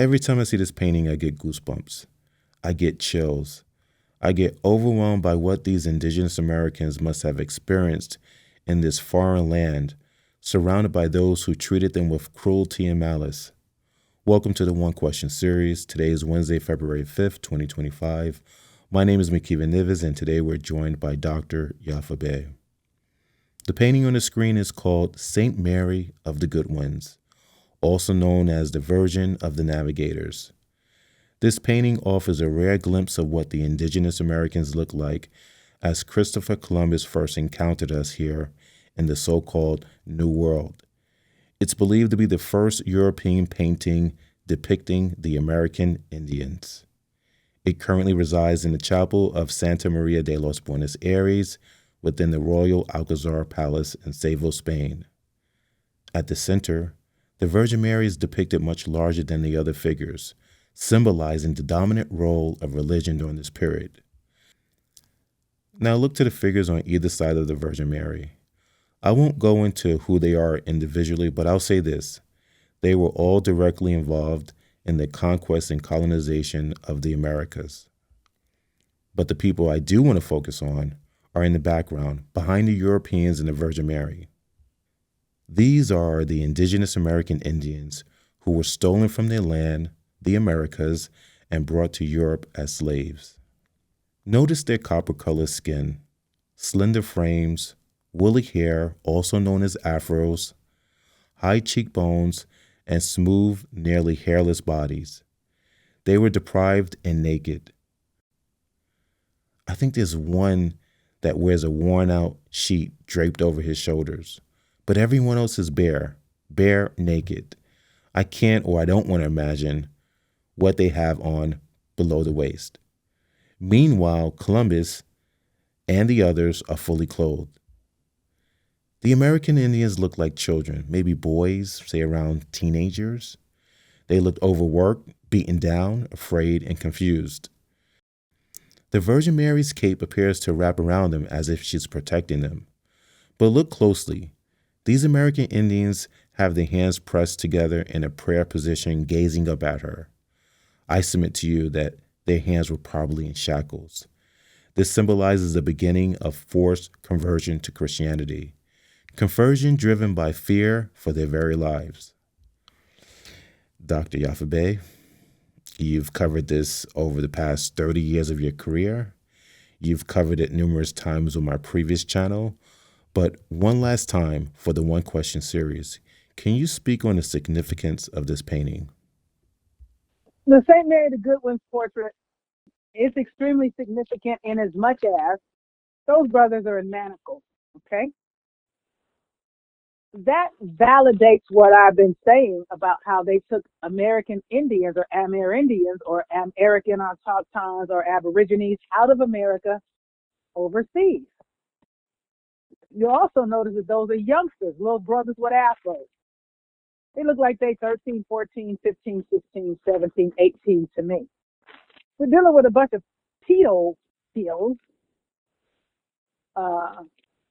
Every time I see this painting, I get goosebumps. I get chills. I get overwhelmed by what these indigenous Americans must have experienced in this foreign land, surrounded by those who treated them with cruelty and malice. Welcome to the One Question series. Today is Wednesday, February 5th, 2025. My name is Makiva Nives, and today we're joined by Dr. Yaffa. The painting on the screen is called Saint Mary of the Good Ones, also known as the Virgin of the Navigators. This painting offers a rare glimpse of what the indigenous Americans looked like as Christopher Columbus first encountered us here in the so-called New World. It's believed to be the first European painting depicting the American Indians. It currently resides in the chapel of Santa Maria de los Buenos Aires within the Royal Alcazar Palace in Seville, Spain. At the center, the Virgin Mary is depicted much larger than the other figures, symbolizing the dominant role of religion during this period. Now look to the figures on either side of the Virgin Mary. I won't go into who they are individually, but I'll say this. They were all directly involved in the conquest and colonization of the Americas. But the people I do want to focus on are in the background, behind the Europeans and the Virgin Mary. These are the indigenous American Indians who were stolen from their land, the Americas, and brought to Europe as slaves. Notice their copper-colored skin, slender frames, woolly hair, also known as afros, high cheekbones, and smooth, nearly hairless bodies. They were deprived and naked. I think there's one that wears a worn-out sheet draped over his shoulders, but everyone else is bare naked. I can't or I don't want to imagine what they have on below the waist. Meanwhile, Columbus and the others are fully clothed. The American Indians looked like children, maybe boys, say around teenagers. They looked overworked, beaten down, afraid, and confused. The Virgin Mary's cape appears to wrap around them as if she's protecting them. But look closely. These American Indians have their hands pressed together in a prayer position, gazing up at her. I submit to you that their hands were probably in shackles. This symbolizes the beginning of forced conversion to Christianity. Conversion driven by fear for their very lives. Dr. Yaffa, you've covered this over the past 30 years of your career. You've covered it numerous times on my previous channel. But one last time for the One Question series, can you speak on the significance of this painting? The St. Mary the Good One's portrait is extremely significant in as much as those brothers are in manacles, okay? That validates what I've been saying about how they took American Indians or Amerindians or American autochtons or Aborigines out of America overseas. You'll also notice that those are youngsters, little brothers with afros. They look like they 13, 14, 15, 16, 17, 18 to me. We're dealing with a bunch of pedophiles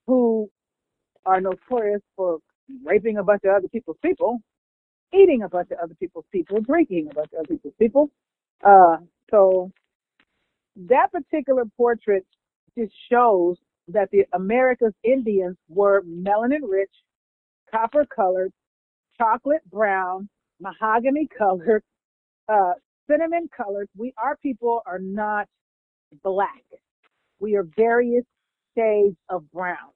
who are notorious for raping a bunch of other people's people, eating a bunch of other people's people, drinking a bunch of other people's people. So that particular portrait just shows that the America's Indians were melanin rich, copper colored, chocolate brown, mahogany colored, cinnamon colored. Our people are not black. We are various shades of brown.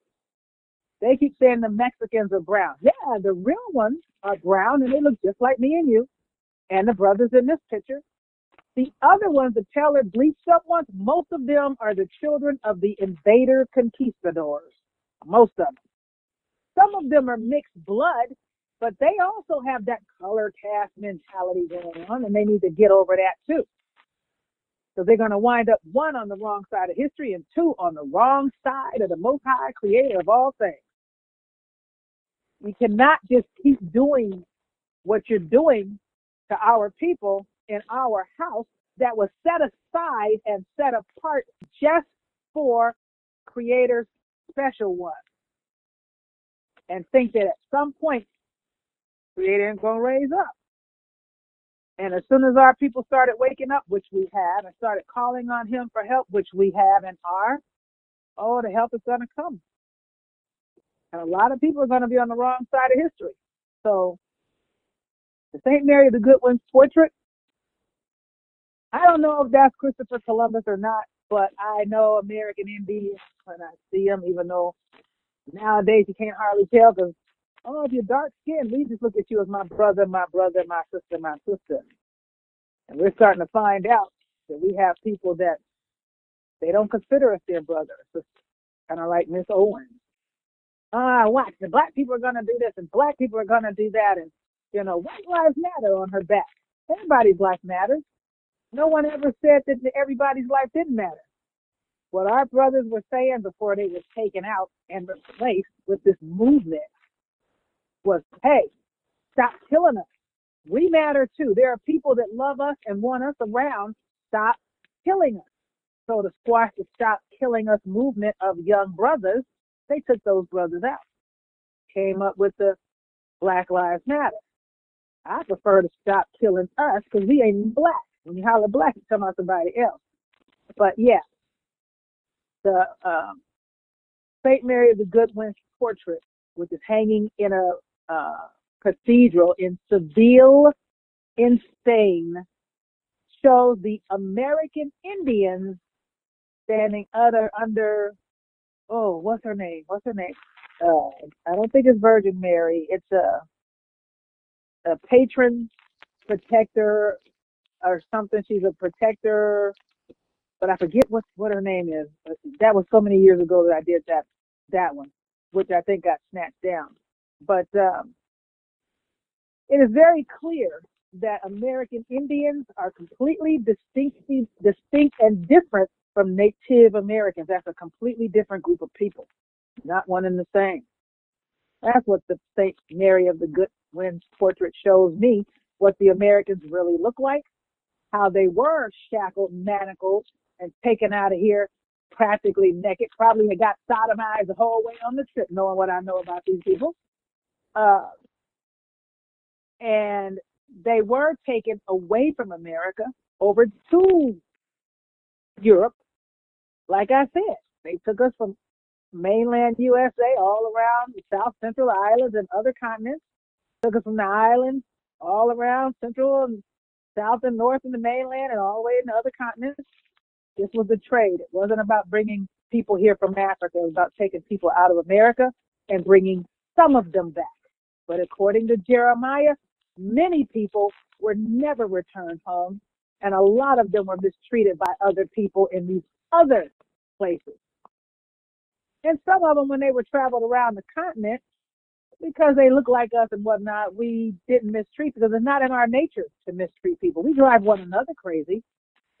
They keep saying the Mexicans are brown. Yeah, the real ones are brown and they look just like me and you and the brothers in this picture. The other ones, the tailored bleached up ones, most of them are the children of the invader conquistadors. Most of them. Some of them are mixed blood, but they also have that color caste mentality going on, and they need to get over that too. So they're going to wind up, one, on the wrong side of history, and two, on the wrong side of the Most High Creator of all things. You cannot just keep doing what you're doing to our people in our house that was set aside and set apart just for Creator's special one, and think that at some point Creator ain't going to raise up. And as soon as our people started waking up, which we have, and started calling on him for help, which we have and are, oh, the help is going to come. And a lot of people are going to be on the wrong side of history. So the St. Mary of the Good One's portrait, I don't know if that's Christopher Columbus or not, but I know American Indians when I see them, even though nowadays you can't hardly tell because, oh, if you're dark skinned, we just look at you as my brother, my brother, my sister, my sister. And we're starting to find out that we have people that they don't consider us their brother or sister, kind of like Miss Owens. Watch, the black people are going to do this and black people are going to do that. And, white lives matter on her back. Everybody's life matters. No one ever said that everybody's life didn't matter. What our brothers were saying before they were taken out and replaced with this movement was, hey, stop killing us. We matter too. There are people that love us and want us around. Stop killing us. So to squash the Stop Killing Us movement of young brothers, they took those brothers out. Came up with the Black Lives Matter. I prefer to stop killing us because we ain't black. When you holler black, you talking about somebody else. But yeah, the St. Mary of the Good One's portrait, which is hanging in a cathedral in Seville, in Spain, shows the American Indians standing under, oh, what's her name? I don't think it's Virgin Mary. It's a patron protector or something. She's a protector, but I forget what her name is. That was so many years ago that I did that one, which I think got snatched down. But it is very clear that American Indians are completely distinct and different from Native Americans. That's a completely different group of people, not one and the same. That's what the St. Mary of the Good Winds portrait shows me, what the Americans really look like, how they were shackled, manacled, and taken out of here practically naked. Probably had got sodomized the whole way on the trip, knowing what I know about these people. And they were taken away from America over to Europe. Like I said, they took us from mainland USA all around the South Central Islands and other continents. Took us from the islands all around Central and South and North in the mainland and all the way in the other continents. This was the trade. It wasn't about bringing people here from Africa. It was about taking people out of America and bringing some of them back. But according to Jeremiah, many people were never returned home, and a lot of them were mistreated by other people in these other places. And some of them, when they were traveled around the continent, because they look like us and whatnot, we didn't mistreat because it's not in our nature to mistreat people. We drive one another crazy,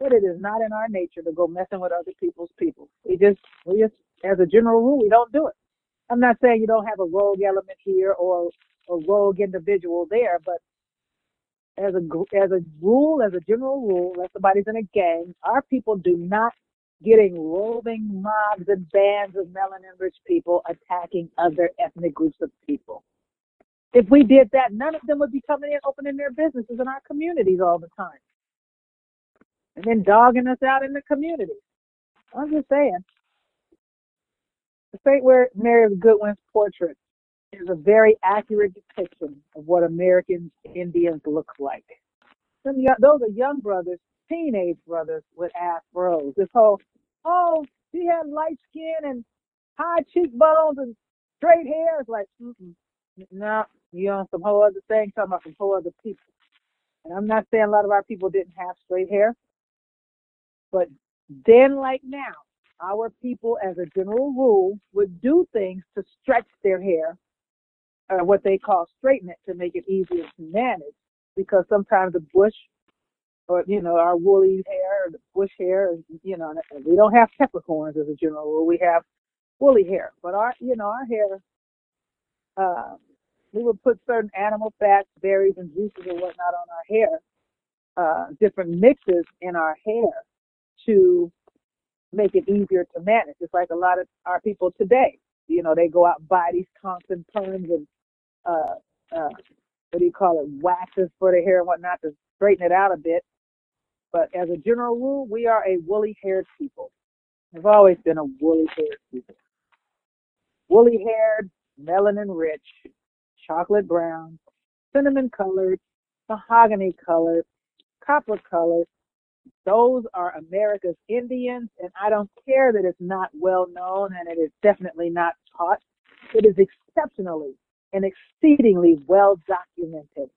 but it is not in our nature to go messing with other people's people. We just, as a general rule, we don't do it. I'm not saying you don't have a rogue element here or a rogue individual there, but as a rule, as a general rule, unless somebody's in a gang, our people do not getting roving mobs and bands of melanin-rich people attacking other ethnic groups of people. If we did that, none of them would be coming in opening their businesses in our communities all the time and then dogging us out in the community. I'm just saying. The St. Mary of the Good Winds portrait is a very accurate depiction of what American Indians look like. Those are young brothers, teenage brothers with afros. This whole, oh, she had light skin and high cheekbones and straight hair. It's like, no, you're on some whole other thing, talking about some whole other people. And I'm not saying a lot of our people didn't have straight hair, but then like now, our people, as a general rule, would do things to stretch their hair, or what they call straighten it, to make it easier to manage. Because sometimes the bush, or our woolly hair, or the bush hair, we don't have peppercorns as a general rule. We have woolly hair, but our hair, we would put certain animal fats, berries, and juices and whatnot on our hair, different mixes in our hair to make it easier to manage. It's like a lot of our people today, they go out and buy these constant perms and what do you call it, waxes for the hair and whatnot to straighten it out a bit. But as a general rule, we are a woolly-haired people. We've always been a woolly-haired people. Woolly-haired, melanin-rich, chocolate brown, cinnamon-colored, mahogany-colored, copper-colored. Those are America's Indians, and I don't care that it's not well known and it is definitely not taught. It is exceptionally and exceedingly well documented